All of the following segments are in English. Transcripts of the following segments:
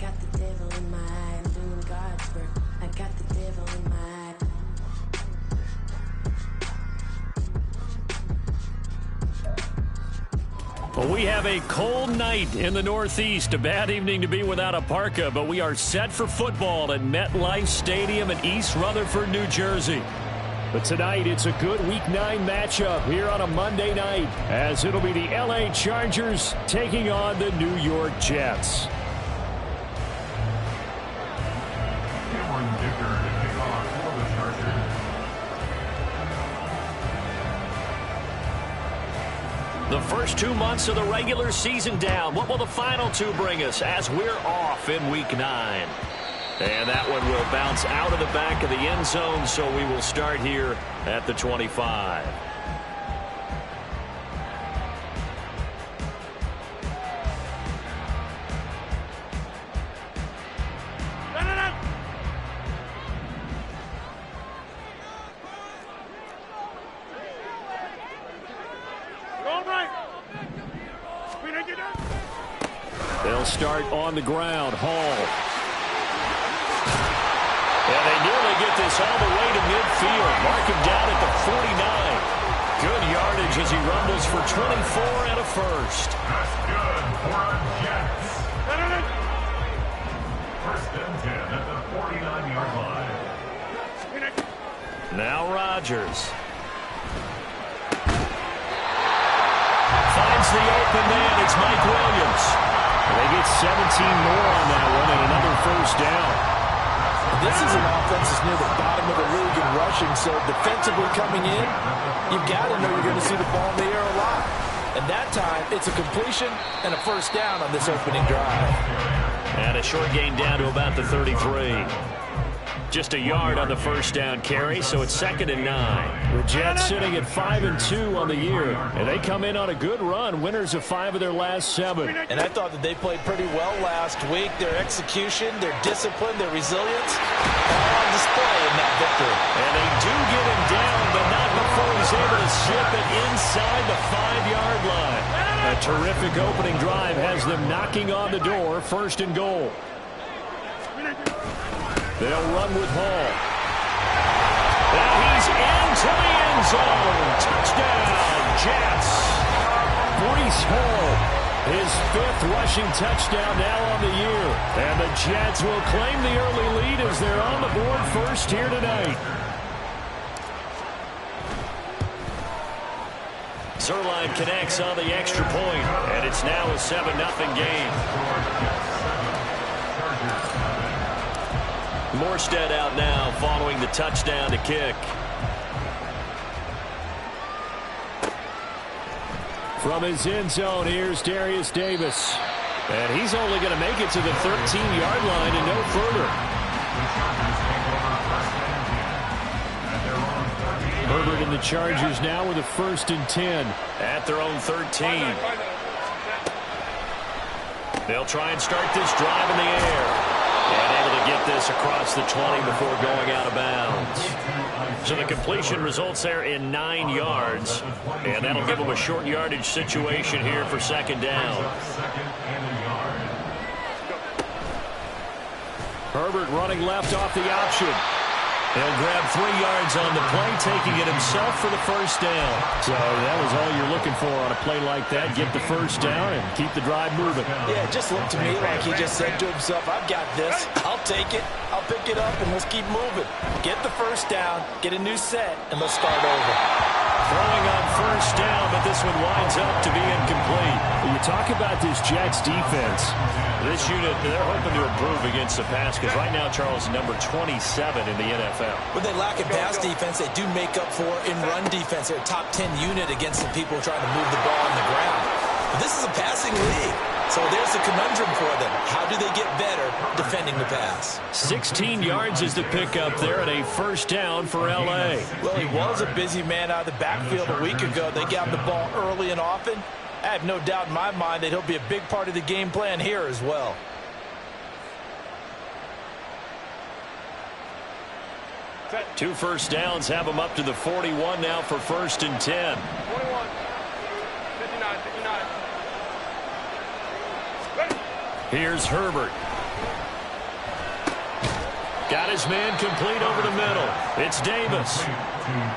got the devil in my eye. I'm doing God's work. I got the devil in my eye. Well, we have a cold night in the Northeast. A bad evening to be without a parka, but we are set for football at MetLife Stadium in East Rutherford, New Jersey. But tonight, it's a good Week 9 matchup here on a Monday night, as it'll be the LA Chargers taking on the New York Jets. The first 2 months of the regular season down. What will the final two bring us as we're off in Week 9? And that one will bounce out of the back of the end zone, so we will start here at the 25. They'll start on the ground. Hall. And they nearly get this all the way to midfield. Mark him down at the 49. Good yardage as he rumbles for 24 and a first. That's good for our Jets. First and 10 at the 49-yard line. Now Rodgers. Finds the open man. It's Mike Williams. And they get 17 more on that one and another first down. This is an offense that's near the bottom of the league in rushing, so defensively coming in, you've got to know you're going to see the ball in the air a lot. And that time, it's a completion and a first down on this opening drive. And a short gain down to about the 33. Just a yard on the first down carry, so it's 2nd and 9. The Jets sitting at 5-2 on the year, and they come in on a good run, winners of 5 of their last 7. And I thought that they played pretty well last week. Their execution, their discipline, their resilience, all on display in that victory. And they do get him down, but not before he's able to slip it inside the 5-yard line. A terrific opening drive has them knocking on the door, 1st and goal. They'll run with Hall. And he's into the end zone. Touchdown, Jets. Breece Hall, his 5th rushing touchdown now on the year. And the Jets will claim the early lead as they're on the board first here tonight. Zuerlein connects on the extra point, and it's now a 7-0 game. Morstead out now following the touchdown to kick. From his end zone, here's Darius Davis. And he's only going to make it to the 13-yard line and no further. Herbert and the Chargers now with a 1st and 10 at their own 13. They'll try and start this drive in the air. And able to get this across the 20 before going out of bounds. So the completion results there in 9 yards. And that'll give them a short yardage situation here for 2nd down. Herbert running left off the option. He'll grab 3 yards on the play, taking it himself for the first down. So that was all you're looking for on a play like that. Get the first down and keep the drive moving. Yeah, it just looked to me like he just said to himself, I've got this. I'll take it. I'll pick it up, and let's keep moving. Get the first down, get a new set, and let's start over. Throwing on first down, but this one winds up to be incomplete. When you talk about this Jets defense, this unit, they're hoping to improve against the pass because right now, Charles, number 27 in the NFL. When they lack in pass defense, they do make up for in run defense. They're a top 10 unit against the people trying to move the ball on the ground. But this is a passing league. So there's a conundrum for them. How do they get better defending the pass? 16 yards is the pickup there and a first down for L.A. Well, he was a busy man out of the backfield a week ago. They got the ball early and often. I have no doubt in my mind that he'll be a big part of the game plan here as well. Two first downs have him up to the 41 now for 1st and 10. 21, 59, 59. Here's Herbert. Got his man complete over the middle. It's Davis.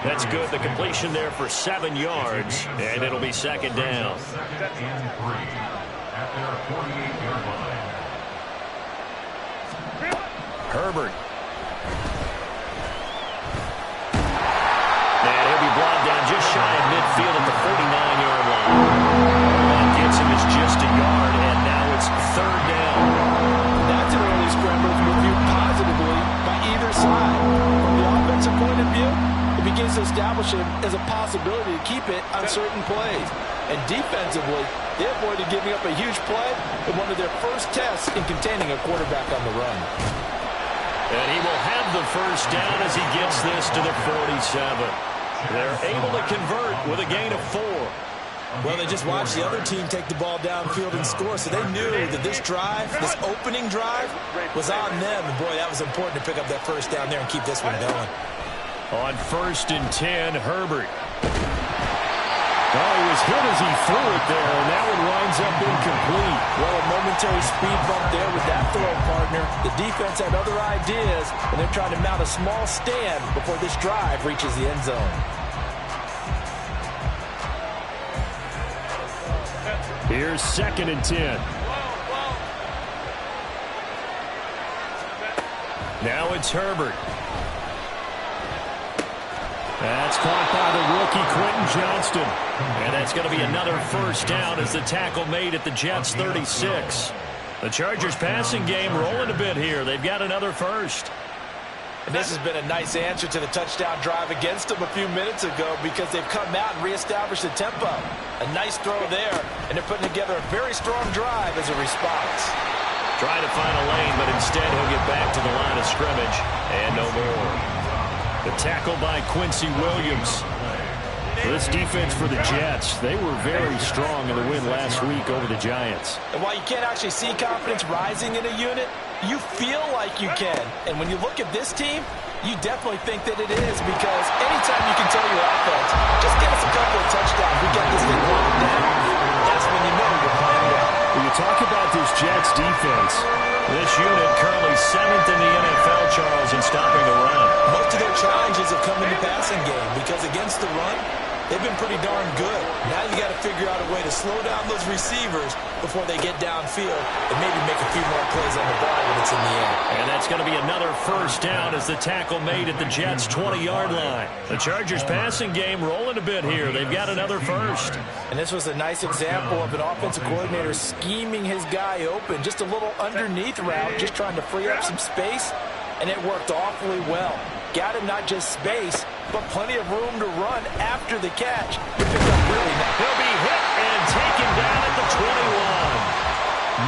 That's good. The completion there for 7 yards, and it'll be second down. Second and 3 at their 48-yard line. Herbert. And he'll be brought down just shy of midfield at the 49-yard line. That gets him is just a yard, and now it's third down. That's an early scramble reviewed positively by either side. From the offensive point of view, it begins to establish him as a possibility to keep it on certain plays. And defensively, they avoided giving up a huge play in one of their first tests in containing a quarterback on the run. And he will have the first down as he gets this to the 47. They're able to convert with a gain of 4. Well, they just watched the other team take the ball downfield and score, so they knew that this drive, this opening drive, was on them. And, boy, that was important to pick up that first down there and keep this one going. On 1st and 10, Herbert. Oh, he was hit as he threw it there, and that one winds up incomplete. Well, a momentary speed bump there with that throw, partner. The defense had other ideas, and they're trying to mount a small stand before this drive reaches the end zone. Here's 2nd and 10. Now it's Herbert. That's caught by the rookie Quentin Johnston. And that's going to be another first down as the tackle made at the Jets' 36. The Chargers passing game rolling a bit here. They've got another first. And this has been a nice answer to the touchdown drive against them a few minutes ago because they've come out and reestablished the tempo. A nice throw there, and they're putting together a very strong drive as a response. Trying to find a lane, but instead he'll get back to the line of scrimmage. And no more. The tackle by Quincy Williams. This defense for the Jets, they were very strong in the win last week over the Giants. And while you can't actually see confidence rising in a unit, you feel like you can. And when you look at this team, you definitely think that it is because anytime you can tell your offense, just get us a couple of touchdowns, we got this thing locked down, that's when you know you're playing well. When you talk about this Jets defense, this unit currently 7th in the NFL, Charles, in stopping the run. Most of their challenges have come in the passing game because against the run, they've been pretty darn good. Now you got to figure out a way to slow down those receivers before they get downfield and maybe make a few more plays on the ball when it's in the air. And that's going to be another first down as the tackle made at the Jets' 20-yard line. The Chargers passing game rolling a bit here. They've got another first. And this was a nice example of an offensive coordinator scheming his guy open. Just a little underneath route, just trying to free up some space, and it worked awfully well. Got him not just space, but plenty of room to run after the catch. He picked up really nice. He'll be hit and taken down at the 21.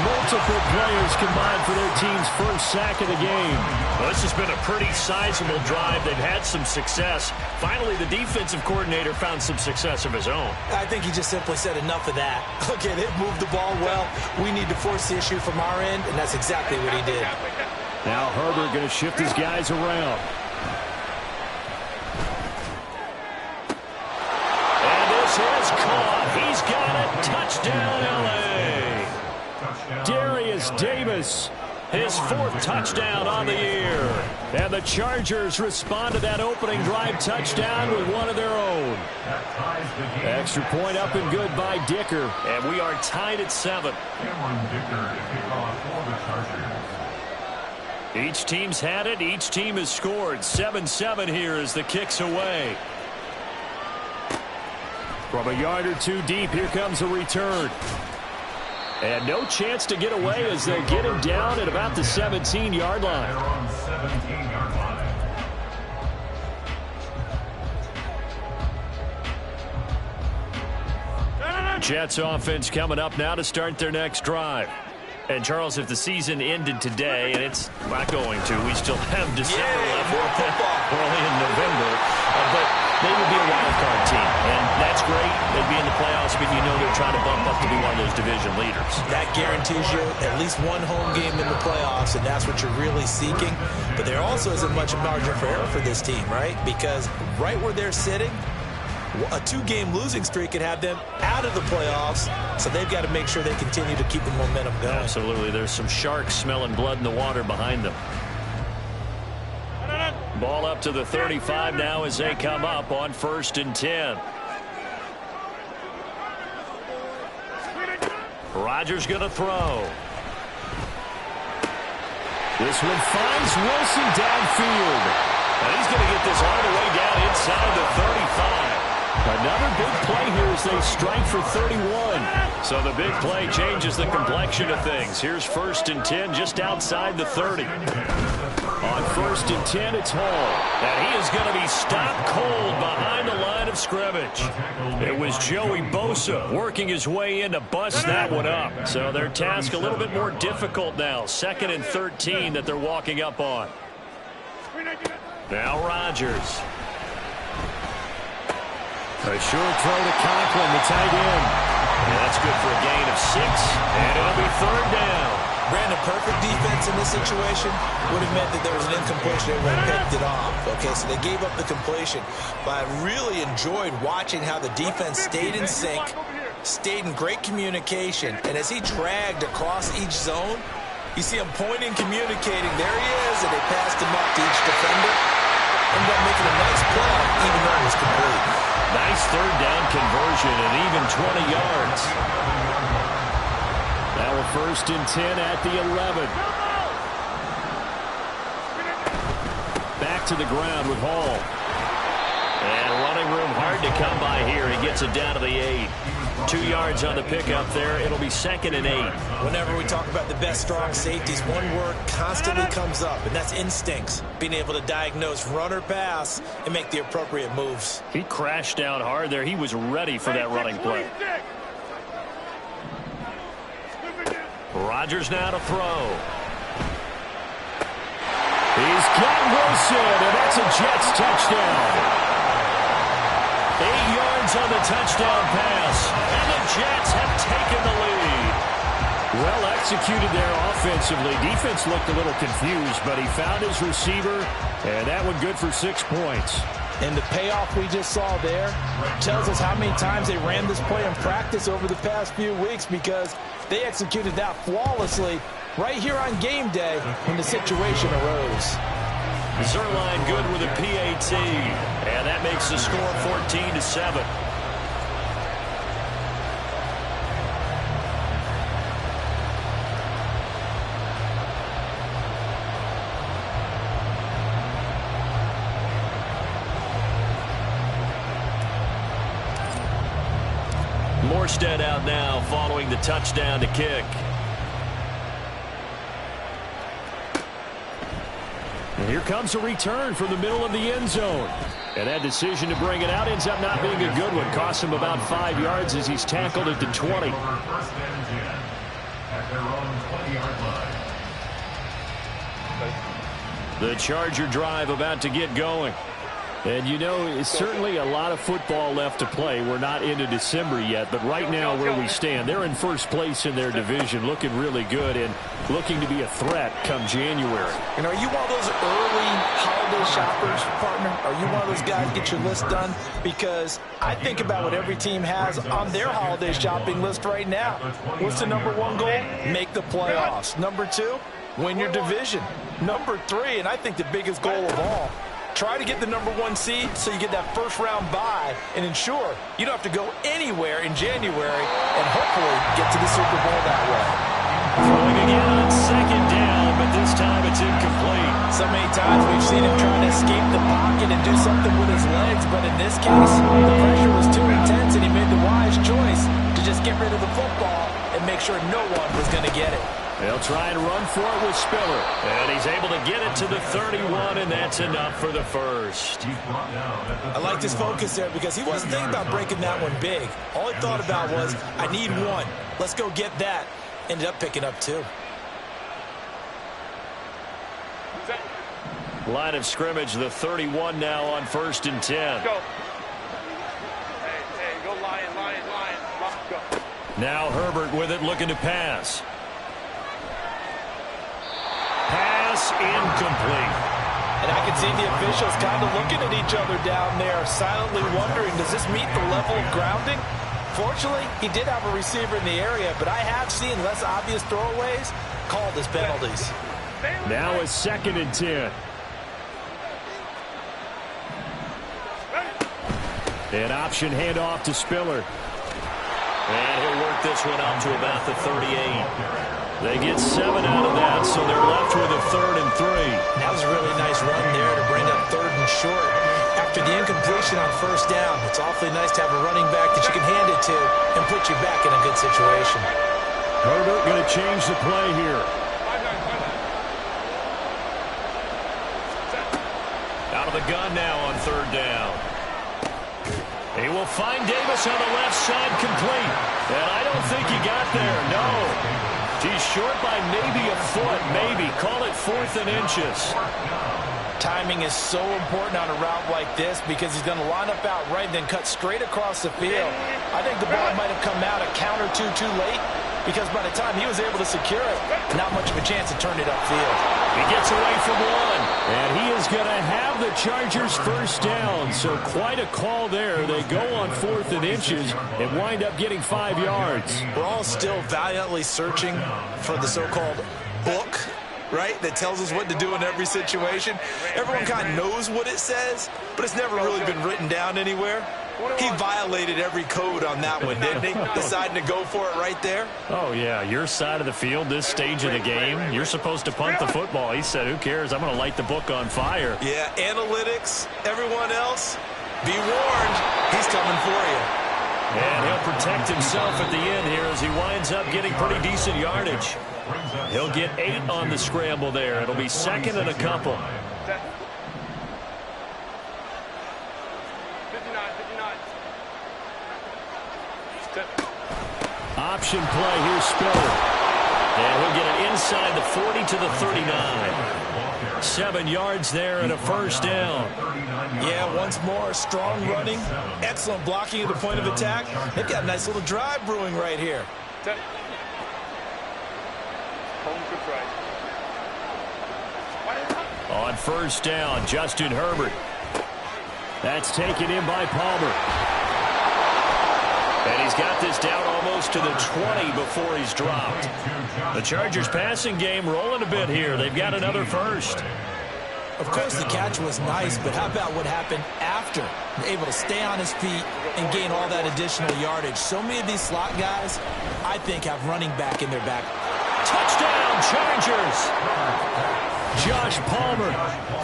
Multiple players combined for their team's first sack of the game. Well, this has been a pretty sizable drive. They've had some success. Finally, the defensive coordinator found some success of his own. I think he just simply said enough of that. Okay, they've moved the ball well. We need to force the issue from our end, and that's exactly what he did. Now Herbert going to shift his guys around. Is caught. He's got it. Touchdown, L.A. Darius Davis, his 4th touchdown on the year. And the Chargers respond to that opening drive touchdown with one of their own. Extra point up and good by Dicker. And we are tied at 7. Cameron Dicker to kick off for the Chargers. Each team's had it. Each team has scored. 7-7 here as the kick's away. From a yard or two deep, here comes a return. And no chance to get away as they'll get him down at about the 17-yard line. They're on 17-yard line. Jets offense coming up now to start their next drive. And, Charles, if the season ended today, and it's not going to, we still have December left, early in November, but they would be a wild card team, and that's great. They'd be in the playoffs, but you know they're trying to bump up to be one of those division leaders. That guarantees you at least one home game in the playoffs, and that's what you're really seeking. But there also isn't much margin for error for this team, right? Because right where they're sitting, A 2-game losing streak could have them out of the playoffs, so they've got to make sure they continue to keep the momentum going. Absolutely. There's some sharks smelling blood in the water behind them. Ball up to the 35 now as they come up on 1st and 10. Rodgers going to throw. This one finds Wilson downfield. And he's going to get this all the way down inside the 35. Another big play here as they strike for 31. So the big play changes the complexion of things. Here's 1st and 10 just outside the 30. On 1st and 10, it's Hall. And he is going to be stopped cold behind the line of scrimmage. It was Joey Bosa working his way in to bust that one up. So their task a little bit more difficult now. 2nd and 13 that they're walking up on. Now Rodgers. A short throw to Conklin, the tight end. And that's good for a gain of 6, and it'll be 3rd down. Brandon, perfect defense in this situation would have meant that there was an incompletion. They would have picked it off. Okay, so they gave up the completion. But I really enjoyed watching how the defense stayed in sync, stayed in great communication. And as he dragged across each zone, you see him pointing, communicating. There he is, and they passed him up to each defender. Ended up making a nice play, even though it was complete. Nice 3rd down conversion and even 20 yards. Now a 1st and 10 at the 11. Back to the ground with Hall. And running room hard to come by here. He gets it down to the 8. 2 yards on the pickup there. It'll be 2nd and 8. Whenever we talk about the best strong safeties, one word constantly comes up, and that's instincts. Being able to diagnose run or pass and make the appropriate moves. He crashed down hard there. He was ready for that running play. Rodgers now to throw. He's got Wilson, and that's a Jets touchdown. 8 yards on the touchdown pass, and the Jets have taken the lead. Well executed there offensively. Defense looked a little confused, but he found his receiver, and that one good for 6 points. And the payoff we just saw there tells us how many times they ran this play in practice over the past few weeks, because they executed that flawlessly right here on game day when the situation arose. Zuerlein good with a PAT, and that makes the score 14-7. Morstead out now following the touchdown to kick. And here comes a return from the middle of the end zone. And that decision to bring it out ends up not being a good one. Costs him about 5 yards as he's tackled at the 20. The Charger drive about to get going. And, you know, it's certainly a lot of football left to play. We're not into December yet, but right now where we stand, they're in first place in their division, looking really good and looking to be a threat come January. And are you one of those early holiday shoppers, partner? Are you one of those guys get your list done? Because I think about what every team has on their holiday shopping list right now. What's the number 1 goal? Make the playoffs. Number 2, win your division. Number 3, and I think the biggest goal of all, try to get the number 1 seed so you get that first-round bye and ensure you don't have to go anywhere in January and hopefully get to the Super Bowl that way. Throwing again on 2nd down, but this time it's incomplete. So many times we've seen him trying to escape the pocket and do something with his legs, but in this case, the pressure was too intense and he made the wise choice to just get rid of the football and make sure no one was going to get it. They'll try and run for it with Spiller. And he's able to get it to the 31, and that's enough for the first. I liked his focus there because he wasn't thinking about breaking that one big. All he thought about was, I need 1. Let's go get that. Ended up picking up 2. Line of scrimmage, the 31 now on 1st and 10. Go. Hey, go Lion. Go. Now Herbert with it, looking to pass. Pass incomplete. And I can see the officials kind of looking at each other down there, silently wondering, does this meet the level of grounding? Fortunately, he did have a receiver in the area, but I have seen less obvious throwaways called as penalties. Now a 2nd and 10. An option handoff to Spiller. And he'll work this one out to about the 38. They get 7 out of that, so they're left with a 3rd and 3. That was a really nice run there to bring up 3rd and short. After the incompletion on 1st down, it's awfully nice to have a running back that you can hand it to and put you back in a good situation. Herbert going to change the play here. Out of the gun now on 3rd down. He will find Davis on the left side complete. And I don't think he got there, no. He's short by maybe a foot, maybe. Call it 4th and inches. Timing is so important on a route like this because he's going to line up out right and then cut straight across the field. I think the ball might have come out a count or two too late because by the time he was able to secure it, not much of a chance to turn it upfield. He gets away from one, and he is going to have the Chargers 1st down. So quite a call there. They go on 4th and inches and wind up getting 5 yards. We're all still valiantly searching for the so-called book, right, that tells us what to do in every situation. Everyone kind of knows what it says, but it's never really been written down anywhere. He violated every code on that one, didn't he? Deciding to go for it right there. Oh, yeah, your side of the field, this stage of the game, you're supposed to punt the football. He said, who cares? I'm going to light the book on fire. Yeah, analytics, everyone else, be warned, he's coming for you. And he'll protect himself at the end here as he winds up getting pretty decent yardage. He'll get 8 on the scramble there. It'll be 2nd and a couple. Option play, here's Spiller. And he'll get it inside the 40 to the 39. 7 yards there and a 1st down. Yeah, once more, strong running, excellent blocking at the point of attack. They've got a nice little drive brewing right here. On 1st down, Justin Herbert. That's taken in by Palmer. And he's got this down almost to the 20 before he's dropped. The Chargers passing game rolling a bit here. They've got another 1st. Of course, the catch was nice, but how about what happened after? Able to stay on his feet and gain all that additional yardage. So many of these slot guys, I think, have running back in their back. Touchdown, Chargers! Josh Palmer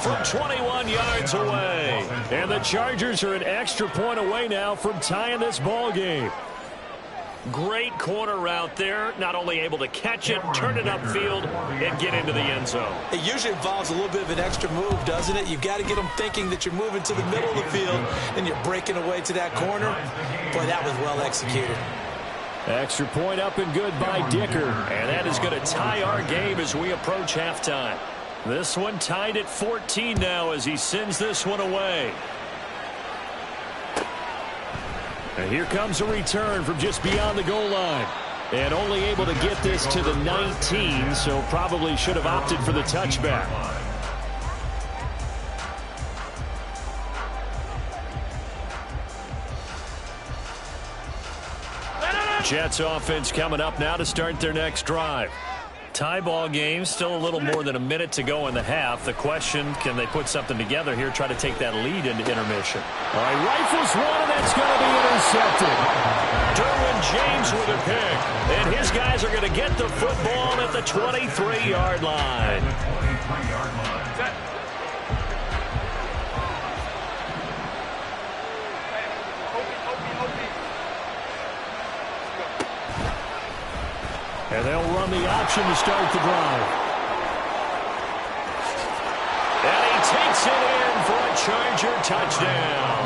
from 21 yards away. And the Chargers are an extra point away now from tying this ball game. Great corner route there. Not only able to catch it, turn it upfield, and get into the end zone. It usually involves a little bit of an extra move, doesn't it? You've got to get them thinking that you're moving to the middle of the field and you're breaking away to that corner. Boy, that was well executed. Extra point up and good by Dicker. And that is going to tie our game as we approach halftime. This one tied at 14 now as he sends this one away. And here comes a return from just beyond the goal line. And only able to get this to the 19, so probably should have opted for the touchback. Jets offense coming up now to start their next drive. Tie ball game, still a little more than a minute to go in the half. The question, can they put something together here, try to take that lead into intermission? All right, rifles one, and that's going to be intercepted. Derwin James with a pick, and his guys are going to get the football at the 23-yard line. And they'll run the option to start the drive. And he takes it in for a Charger touchdown.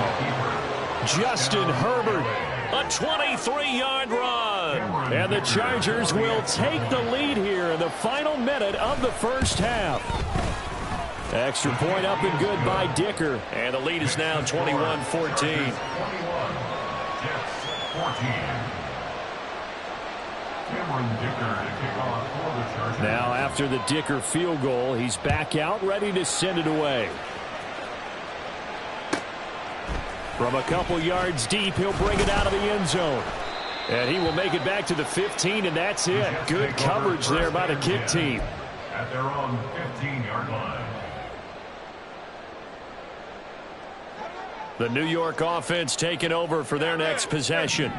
Justin Herbert, a 23-yard run. And the Chargers will take the lead here in the final minute of the first half. Extra point up and good by Dicker. And the lead is now 21-14. Cameron Dicker to kick off for the Chargers. Now after the Dicker field goal, he's back out ready to send it away. From a couple yards deep, he'll bring it out of the end zone. And he will make it back to the 15, and that's it. Good coverage there by the kick team. At their own 15-yard line. The New York offense taking over for their next possession.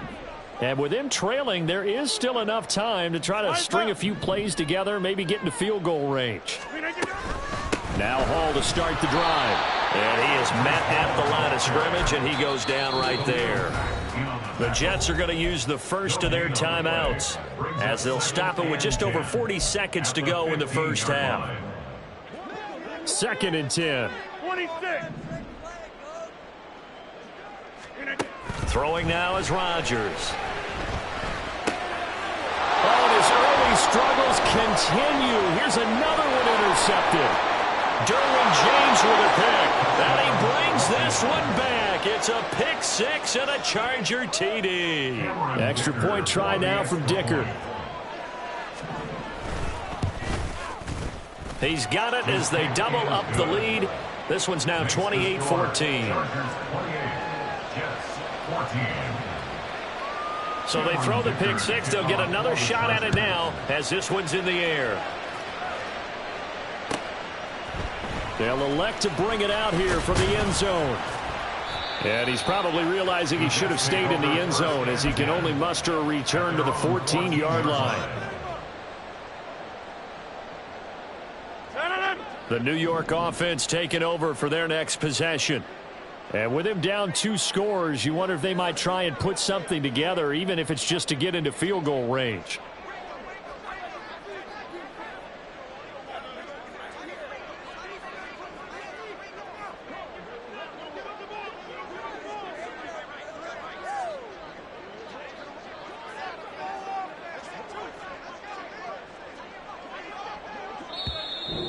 And with them trailing, there is still enough time to try to string a few plays together, maybe get into field goal range. Now Hall to start the drive. And he is met at the line of scrimmage, and he goes down right there. The Jets are going to use the first of their timeouts as they'll stop it with just over 40 seconds to go in the first half. 2nd and 10. 26. Throwing now is Rodgers. Oh, his early struggles continue. Here's another one intercepted. Derwin James with a pick. And he brings this one back. It's a pick six and a Charger TD. Extra point try now from Dicker. He's got it as they double up the lead. This one's now 28-14. So they throw the pick six. They'll get another shot at it now as this one's in the air. They'll elect to bring it out here from the end zone. And he's probably realizing he should have stayed in the end zone as he can only muster a return to the 14-yard line. The New York offense taking over for their next possession. And with him down 2 scores, you wonder if they might try and put something together, even if it's just to get into field goal range.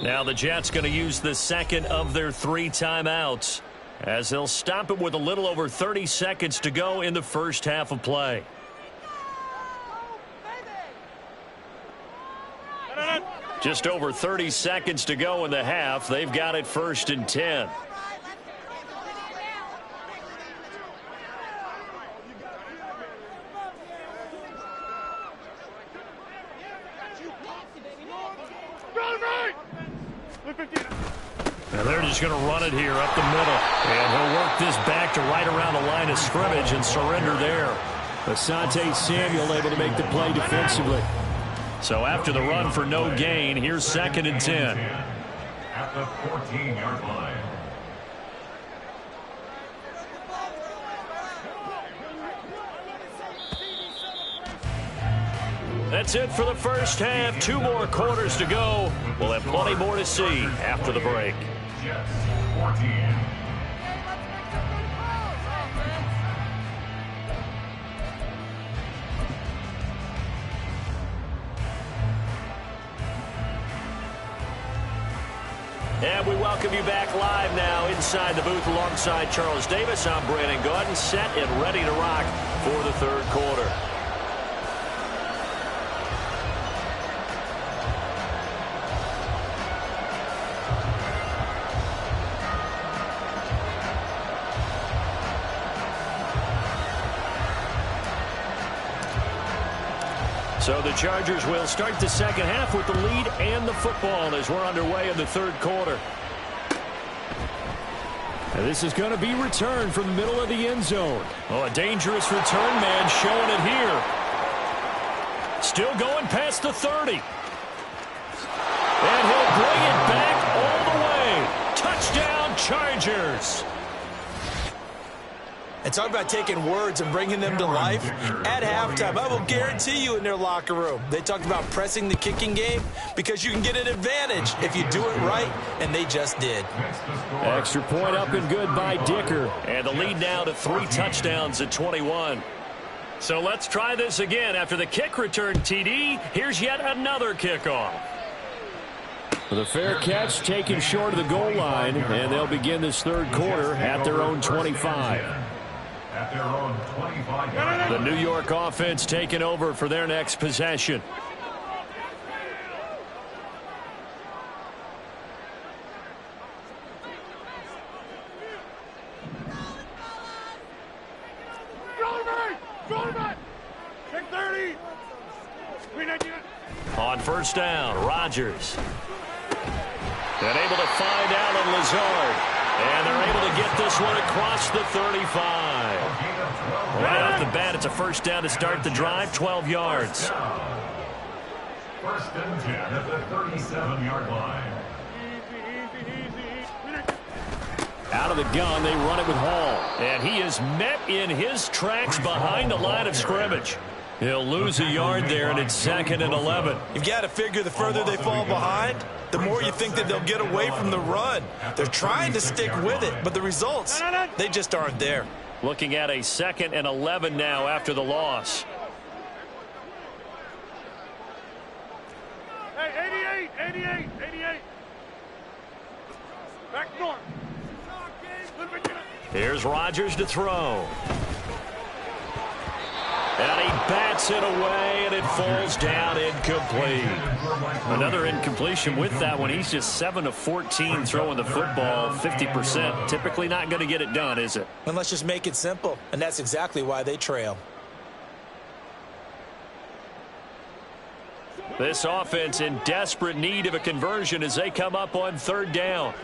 Now the Jets going to use the second of their 3 timeouts as they'll stop it with a little over 30 seconds to go in the first half of play. Just over 30 seconds to go in the half. They've got it 1st and 10. Now they're just going to run it here up the middle. And he'll work this back to right around the line of scrimmage and surrender there. Asante Samuel able to make the play defensively. So after the run for no gain, here's 2nd and 10. At the 14-yard line. That's it for the first half. 2 more quarters to go. We'll have plenty more to see after the break. Jets 14. And we welcome you back live now inside the booth alongside Charles Davis. I'm Brandon Gaudin, set and ready to rock for the 3rd quarter. So the Chargers will start the second half with the lead and the football as we're underway in the 3rd quarter. And this is going to be returned from the middle of the end zone. Oh, a dangerous return man showing it here. Still going past the 30. And he'll bring it back all the way. Touchdown, Chargers. And talk about taking words and bringing them to life. At halftime, I will guarantee you in their locker room, they talked about pressing the kicking game because you can get an advantage if you do it right, and they just did. Extra point up and good by Dicker. And the lead now to 3 touchdowns at 21. So let's try this again. After the kick return TD, here's yet another kickoff. The fair catch taken short of the goal line, and they'll begin this 3rd quarter at their own 25. at their own 25-yard line. The New York offense taking over for their next possession. On first down, Rodgers. And able to find Allen Lazard. And they're able to get this one across the 35. Right off the bat, it's a first down to start the drive, 12 yards. First and 10 at the 37-yard line. Out of the gun, they run it with Hall. And he is met in his tracks behind the line of scrimmage. He'll lose a yard there, and it's 2nd and 11. You've got to figure the further they fall behind, the more you think that they'll get away from the run. They're trying to stick with it, but the results, they just aren't there. Looking at a 2nd and 11 now after the loss. Hey, 88. Back north. Here's Rodgers to throw. And he bats it away, and it falls down incomplete. Another incompletion with that one. He's just 7 of 14 throwing the football, 50%. Typically not going to get it done, is it? And let's just make it simple, and that's exactly why they trail. This offense in desperate need of a conversion as they come up on 3rd down.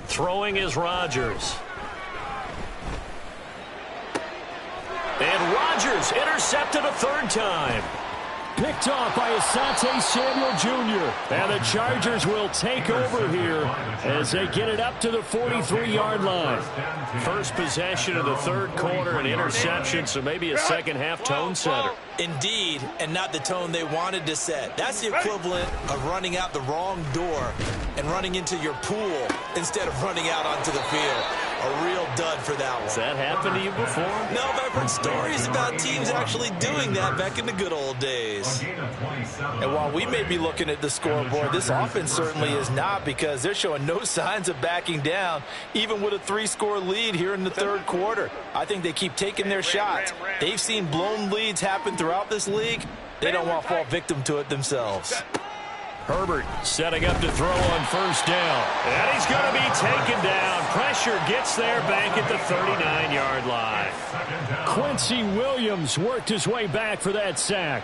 Throwing is Rodgers. And Rodgers intercepted a 3rd time. Picked off by Asante Samuel Jr. And the Chargers will take over here as they get it up to the 43-yard line. First possession of the 3rd quarter, an interception, so maybe a second-half tone setter. Indeed, and not the tone they wanted to set. That's the equivalent of running out the wrong door and running into your pool instead of running out onto the field. A real dud for that one. Has that happened to you before? No, but I've heard stories about teams actually doing that back in the good old days. And while we may be looking at the scoreboard, this offense certainly is not, because they're showing no signs of backing down, even with a 3-score lead here in the 3rd quarter. I think they keep taking their shots. They've seen blown leads happen throughout this league. They don't want to fall victim to it themselves. Herbert setting up to throw on 1st down. And he's going to be taken down. Pressure gets there back at the 39-yard line. Quincy Williams worked his way back for that sack.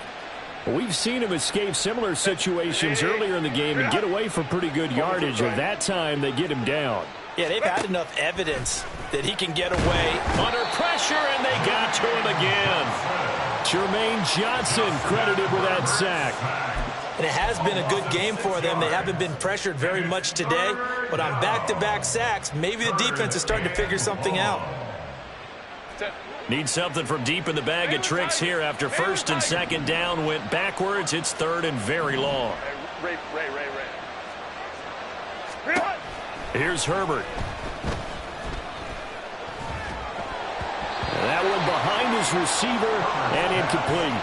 We've seen him escape similar situations earlier in the game and get away for pretty good yardage. And that time they get him down. Yeah, they've had enough evidence that he can get away. Under pressure, and they got to him again. Jermaine Johnson credited with that sack. And it has been a good game for them. They haven't been pressured very much today, but on back-to-back sacks, maybe the defense is starting to figure something out. Need something from deep in the bag of tricks here after 1st and 2nd down went backwards. It's 3rd and very long. Ray. Here's Herbert. That one behind his receiver and incomplete.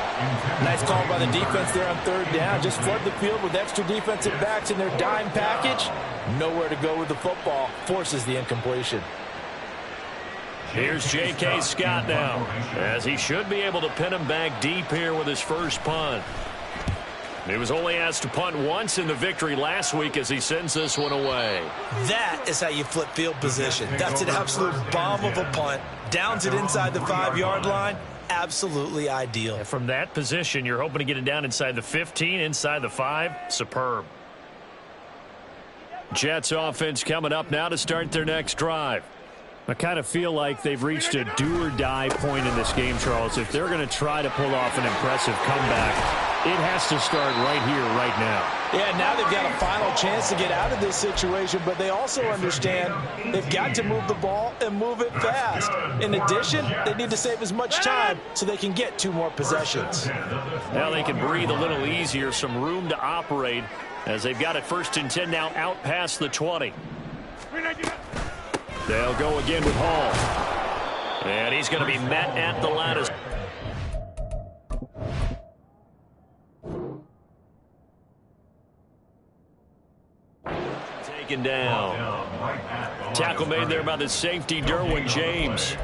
Nice call by the defense there on 3rd down. Just flood the field with extra defensive backs in their dime package. Nowhere to go with the football. Forces the incompletion. Here's J.K. Scott now, as he should be able to pin him back deep here with his first punt. He was only asked to punt once in the victory last week as he sends this one away. That is how you flip field position. That's an absolute bomb of a punt. Downs it inside the 5-yard line. Absolutely ideal. And from that position, you're hoping to get it down inside the 15, inside the 5. Superb. Jets offense coming up now to start their next drive. I kind of feel like they've reached a do-or-die point in this game, Charles. If they're going to try to pull off an impressive comeback, it has to start right here, right now. Yeah, now they've got a final chance to get out of this situation, but they also understand they've got to move the ball and move it fast. In addition, they need to save as much time so they can get 2 more possessions. Now they can breathe a little easier, some room to operate as they've got it 1st and 10 now out past the 20. They'll go again with Hall. And he's going to be met at the line. Taken down. Tackle made there by the safety, Derwin James.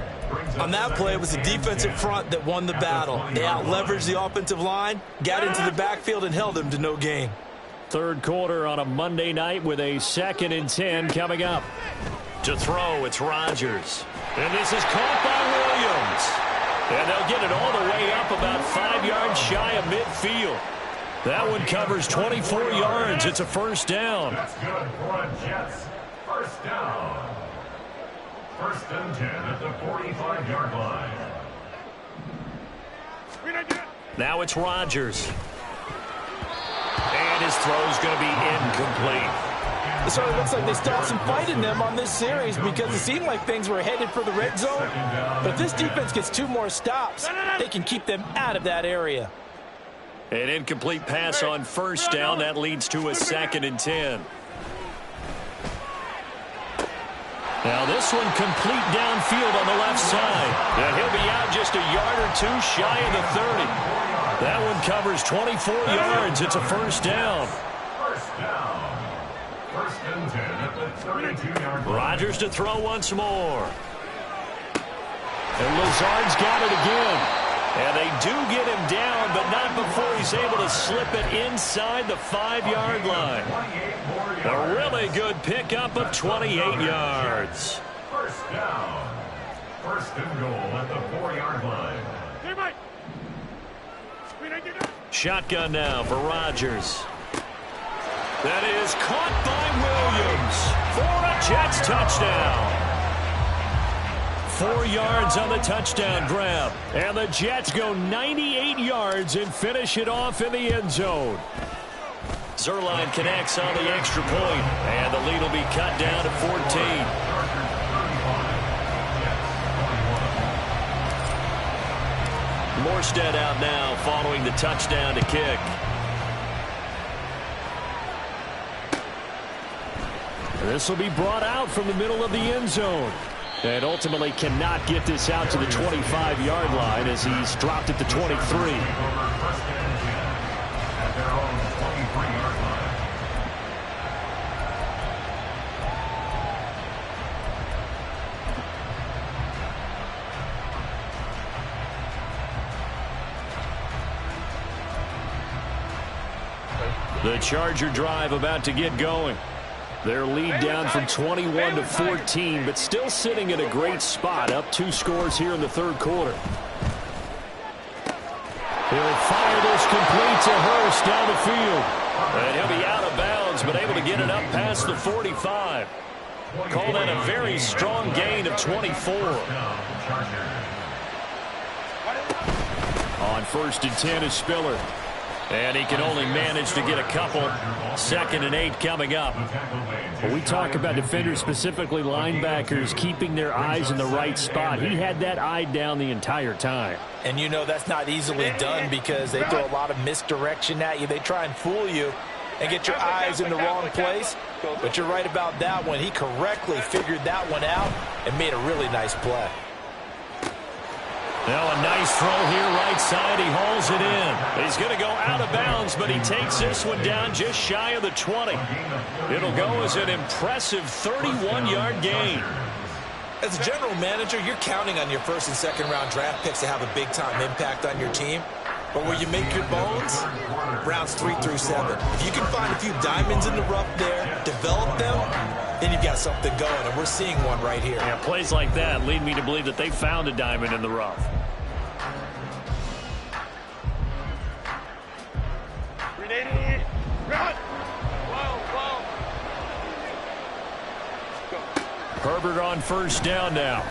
On that play, it was the defensive front that won the battle. They out-leveraged the offensive line, got into the backfield, and held them to no gain. Third quarter on a Monday night with a 2nd and 10 coming up. To throw, it's Rodgers. And this is caught by Williams. And they'll get it all the way up about 5 yards shy of midfield. That one covers 24 yards. It's a first down. That's good for a Jets. First down. 1st and 10 at the 45-yard line. Now it's Rodgers. And his throw's going to be incomplete. It sort of looks like they stopped some fight in them on this series because it seemed like things were headed for the red zone. But if this defense gets 2 more stops, they can keep them out of that area. An incomplete pass on first down. That leads to a 2nd and 10. Now this one complete downfield on the left side. And he'll be out just a yard or 2 shy of the 30. That one covers 24 yards. It's a first down. First down. 1st and 10 at the 32-yard line. Rodgers to throw once more. And Lazard's got it again. And they do get him down, but not before he's able to slip it inside the 5-yard line. A really good pickup of 28 yards. First down. 1st and goal at the 4-yard line. Shotgun now for Rodgers. That is caught by Williams for a Jets touchdown. 4 yards on the touchdown grab. And the Jets go 98 yards and finish it off in the end zone. Zuerlein connects on the extra point, and the lead will be cut down to 14. Morstead out now following the touchdown to kick. This will be brought out from the middle of the end zone. And ultimately cannot get this out to the 25-yard line as he's dropped at the 23. The Charger drive about to get going. Their lead down from 21 to 14, but still sitting at a great spot, up 2 scores here in the third quarter. He'll fire this complete to Hurst down the field. And he'll be out of bounds, but able to get it up past the 45. Call that a very strong gain of 24. On 1st and 10 is Spiller. And he can only manage to get a couple. 2nd and 8 coming up. When we talk about defenders, specifically linebackers, keeping their eyes in the right spot, he had that eye down the entire time. And you know that's not easily done because they throw a lot of misdirection at you. They try and fool you and get your eyes in the wrong place. But you're right about that one. He correctly figured that one out and made a really nice play. Now a nice throw here right side. He hauls it in. He's going to go out of bounds, but he takes this one down just shy of the 20. It'll go as an impressive 31-yard gain. As a general manager, you're counting on your 1st and 2nd round draft picks to have a big-time impact on your team. But where you make your bones, rounds 3 through 7. If you can find a few diamonds in the rough there, develop them, then you've got something going, and we're seeing one right here. Yeah, plays like that lead me to believe that they found a diamond in the rough. Herbert on 1st down now.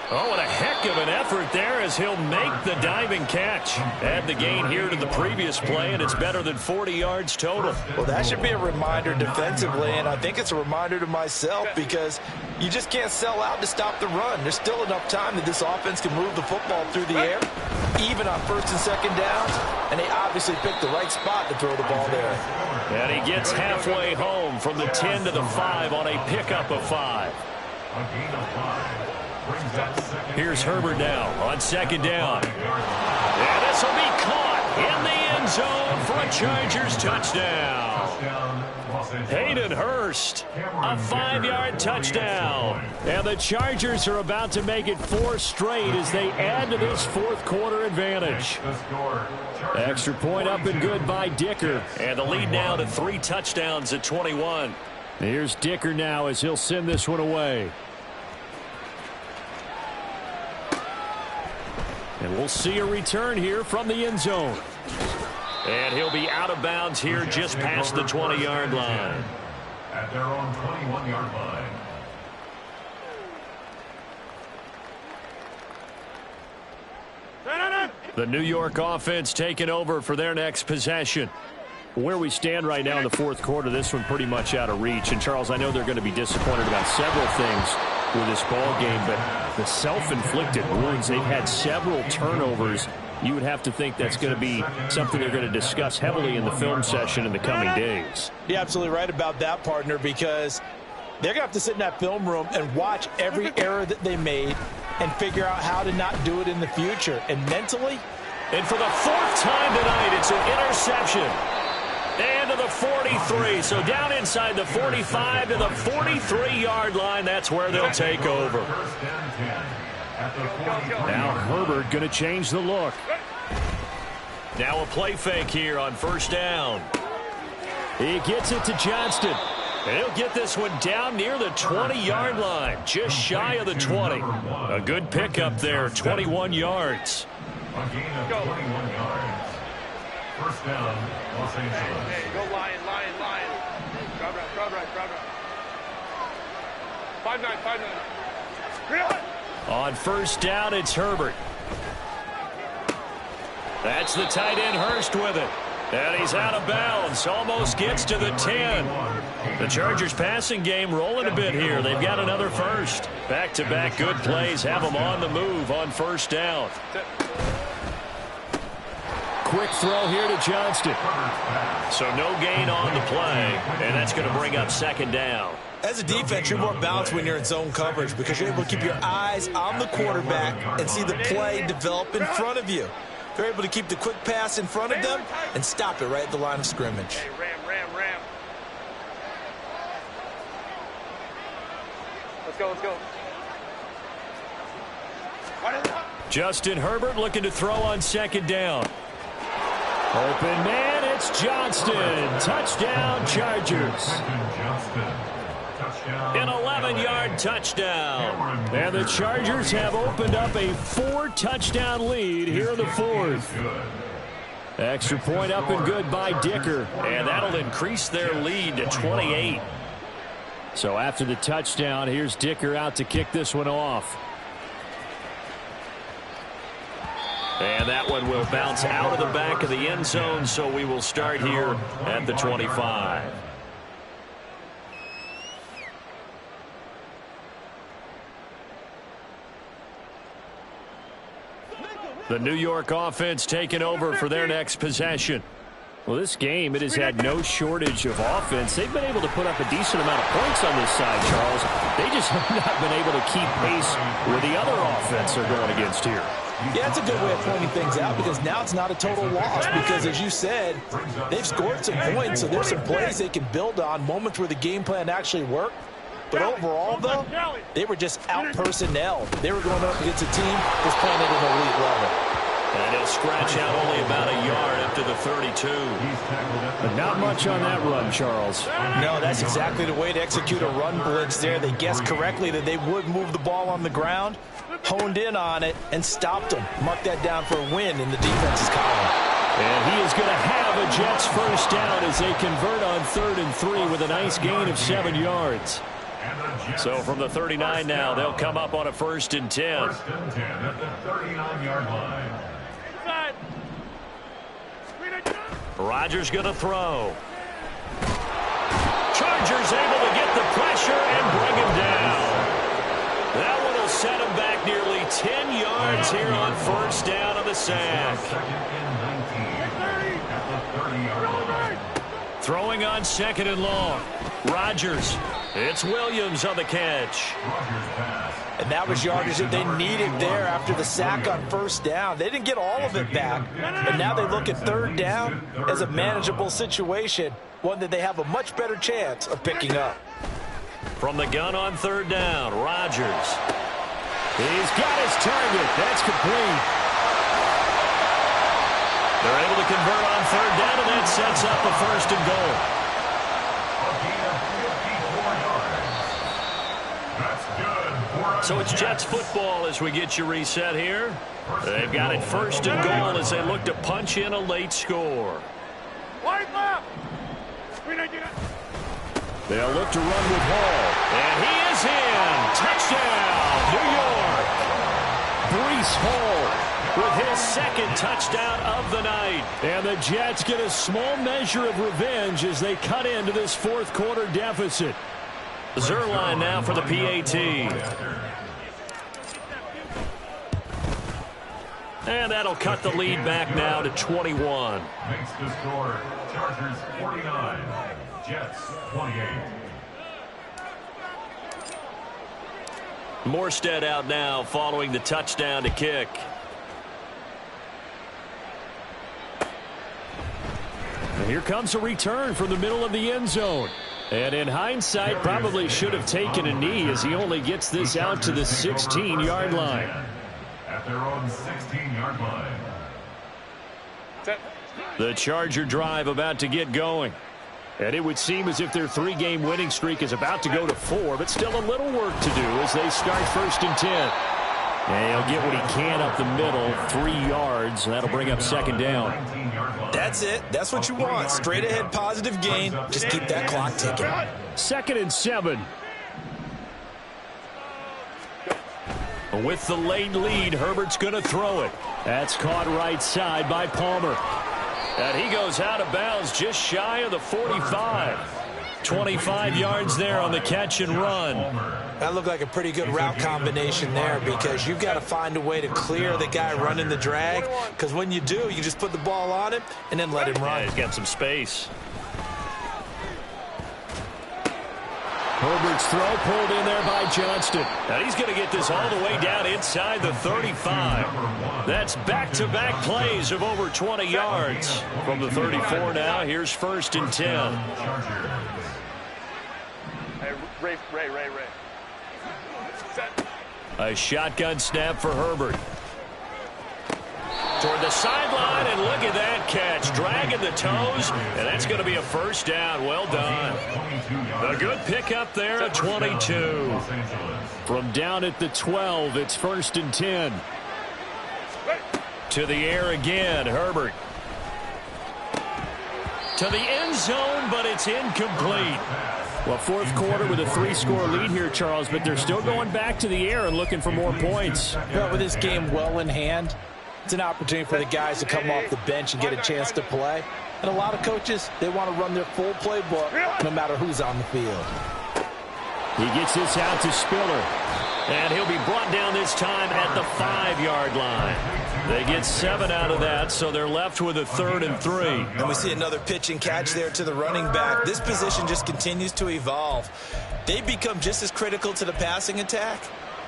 Oh, what a heck of an effort there as he'll make the diving catch. Add the gain here to the previous play, and it's better than 40 yards total. Well, that should be a reminder defensively, and I think it's a reminder to myself because you just can't sell out to stop the run. There's still enough time that this offense can move the football through the air, even on 1st and 2nd downs, and they obviously picked the right spot to throw the ball there. And he gets halfway home from the 10 to the 5 on a pickup of 5. gain of 5. Brings that second. Here's Herbert now on second down. And this will be caught in the end zone for a Chargers touchdown. Hayden Hurst, a 5-yard touchdown. And the Chargers are about to make it 4 straight as they add to this fourth quarter advantage. Extra point up and good by Dicker. And the lead now to 3 touchdowns at 21. Here's Dicker now as he'll send this one away. And we'll see a return here from the end zone. And he'll be out of bounds here just past the 20-yard line. At their own 21-yard line. The New York offense taking over for their next possession. Where we stand right now in the fourth quarter, this one pretty much out of reach. And, Charles, I know they're going to be disappointed about several things with this ball game, but the self-inflicted wounds, they've had several turnovers. You would have to think that's going to be something they're going to discuss heavily in the film session in the coming days. You're absolutely right about that, partner, because they're going to have to sit in that film room and watch every error that they made and figure out how to not do it in the future. And mentally, and for the 4th time tonight, it's an interception. And to the 43. So down inside the 45 to the 43-yard line. That's where they'll take over. Now Herbert going to change the look. Now a play fake here on first down. He gets it to Johnston. And he'll get this one down near the 20-yard line. Just shy of the 20. A good pickup there, 21 yards. A gain of 21 yards. First down, Los Angeles. Hey, go Lion. Drop right. 5-9. On first down, it's Herbert. That's the tight end Hurst with it. And he's out of bounds. Almost gets to the 10. The Chargers passing game rolling a bit here. They've got another first. Back-to-back good plays have them on the move on first down. Quick throw here to Johnston. So no gain on the play, and that's going to bring up second down. as a defense, you're more balanced when you're in zone coverage because you're able to keep your eyes on the quarterback and see the play develop in front of you. You're able to keep the quick pass in front of them and stop it right at the line of scrimmage. Ram. Let's go. Justin Herbert looking to throw on second down. Open man, it's Johnston. Touchdown, Chargers. An 11-yard touchdown. And the Chargers have opened up a 4-touchdown lead here in the fourth. Extra point up and good by Dicker. And that'll increase their lead to 28. So after the touchdown, here's Dicker out to kick this one off. And that one will bounce out of the back of the end zone, so we will start here at the 25. The New York offense taking over for their next possession. Well, this game, it has had no shortage of offense. They've been able to put up a decent amount of points on this side, Charles. They just have not been able to keep pace with the other offense they're going against here. Yeah, it's a good way of pointing things out because now it's not a total loss because, as you said, they've scored some points, so there's some plays they can build on, moments where the game plan actually worked. But overall, though, they were just out-personnel. They were going up against a team that's playing at an elite level. And he'll scratch out only about a yard up to the 32. But not much on that run, Charles. No, that's exactly the way to execute a run blitz there. They guessed correctly that they would move the ball on the ground, honed in on it, and stopped them. Mark that down for a win in the defense's column. And he is going to have a Jets first down as they convert on 3rd and 3 with a nice gain of 7 yards. So from the 39 now, they'll come up on a 1st and 10. 1st and 10 at the 39-yard line. Rodgers going to throw. Chargers able to get the pressure and bring him down. That one will set him back nearly 10 yards here on 1st down on the sack. 2nd and 19 at the 30-yard line. Throwing on 2nd and long. Rodgers. It's Williams on the catch. And that was yardage that they needed there after the sack on 1st down. They didn't get all of it back, but now they look at 3rd down as a manageable situation, one that they have a much better chance of picking up. From the gun on 3rd down, Rodgers. He's got his target. That's complete. They're able to convert on 3rd down, and that sets up a 1st and goal. So it's Jets football as we get you reset here. They've got it 1st and goal as they look to punch in a late score. They'll look to run with Hall. And he is in. Touchdown, New York. Breece Hall with his 2nd touchdown of the night. And the Jets get a small measure of revenge as they cut into this 4th quarter deficit. Zuerlein now for the PAT. And that'll cut the lead back now to 21. Makes the score Chargers 49, Jets 28. Morstead out now following the touchdown to kick. And here comes a return from the middle of the end zone. And in hindsight, probably should have taken a knee as he only gets this out to the 16-yard line. At their own 16-yard line. The Charger drive about to get going. And it would seem as if their 3-game winning streak is about to go to 4, but still a little work to do as they start 1st and 10. And he'll get what he can up the middle, 3 yards, and that'll bring up 2nd down. That's it. That's what you want. Straight ahead positive gain. Just keep that clock ticking. 2nd and 7. With the late lead, Herbert's going to throw it. That's caught right side by Palmer. And he goes out of bounds just shy of the 45. 25 yards there on the catch and run. That looked like a pretty good route combination there because you've got to find a way to clear the guy running the drag, because when you do, you just put the ball on him and then let him run. Yeah, he's got some space. Herbert's throw pulled in there by Johnston. And he's going to get this all the way down inside the 35. That's back-to-back plays of over 20 yards. From the 34 now, here's 1st and 10. Hey, Ray. Set. A shotgun snap for Herbert. Toward the sideline, and look at that catch. Dragging the toes, and that's going to be a 1st down. Well done. A good pickup there at 22. From down at the 12, it's 1st and 10. To the air again, Herbert. To the end zone, but it's incomplete. Well, 4th quarter with a 3-score lead here, Charles, but they're still going back to the air and looking for more points. Well, with this game well in hand, it's an opportunity for the guys to come off the bench and get a chance to play. And a lot of coaches, they want to run their full playbook no matter who's on the field. He gets this out to Spiller. And he'll be brought down this time at the 5-yard line. They get 7 out of that, so they're left with a 3rd and 3. And we see another pitch and catch there to the running back. This position just continues to evolve. They become just as critical to the passing attack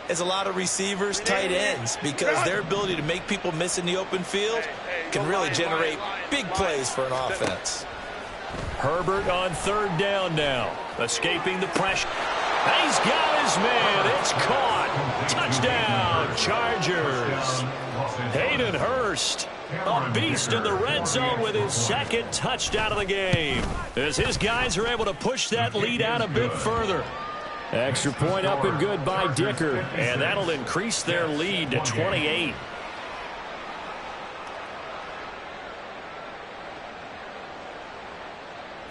as a lot of receivers, tight ends, because their ability to make people miss in the open field can really generate big plays for an offense. Herbert on 3rd down now, escaping the pressure. He's got his man. It's caught. Touchdown, Chargers. Hayden Hurst, a beast in the red zone with his 2nd touchdown of the game, as his guys are able to push that lead out a bit further. Extra point up and good by Dicker, and that'll increase their lead to 28.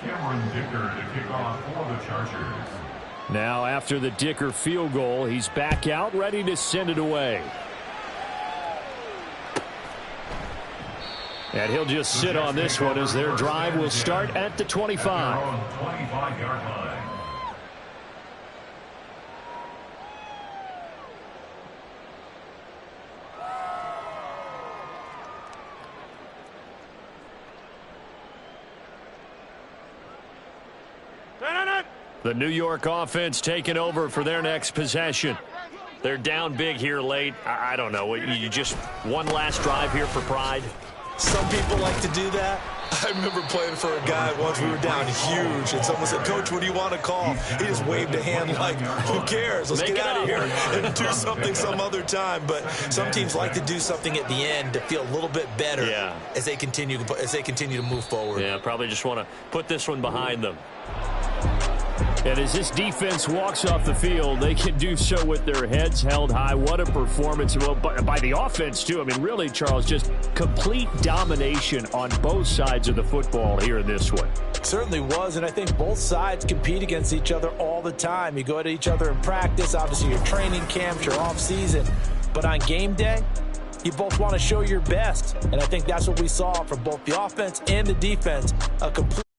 Cameron Dicker to kick off for the Chargers. Now after the Dicker field goal, he's back out ready to send it away. And he'll just sit on this one as their drive will start at the 25. 25-yard line. The New York offense taking over for their next possession. They're down big here late. I don't know. You just one last drive here for pride? Some people like to do that. I remember playing for a guy once. We were down huge, and someone said, "Coach, what do you want to call?" He just waved a hand like, who cares? Let's get out of here and do something some other time. But some teams like to do something at the end to feel a little bit better as they continue to move forward. Yeah, probably just want to put this one behind them. And as this defense walks off the field, they can do so with their heads held high. What a performance by the offense, too. I mean, really, Charles, just complete domination on both sides of the football here in this one. It certainly was, and I think both sides compete against each other all the time. You go at each other in practice, obviously your training camps, your off-season. But on game day, you both want to show your best. And I think that's what we saw from both the offense and the defense. A complete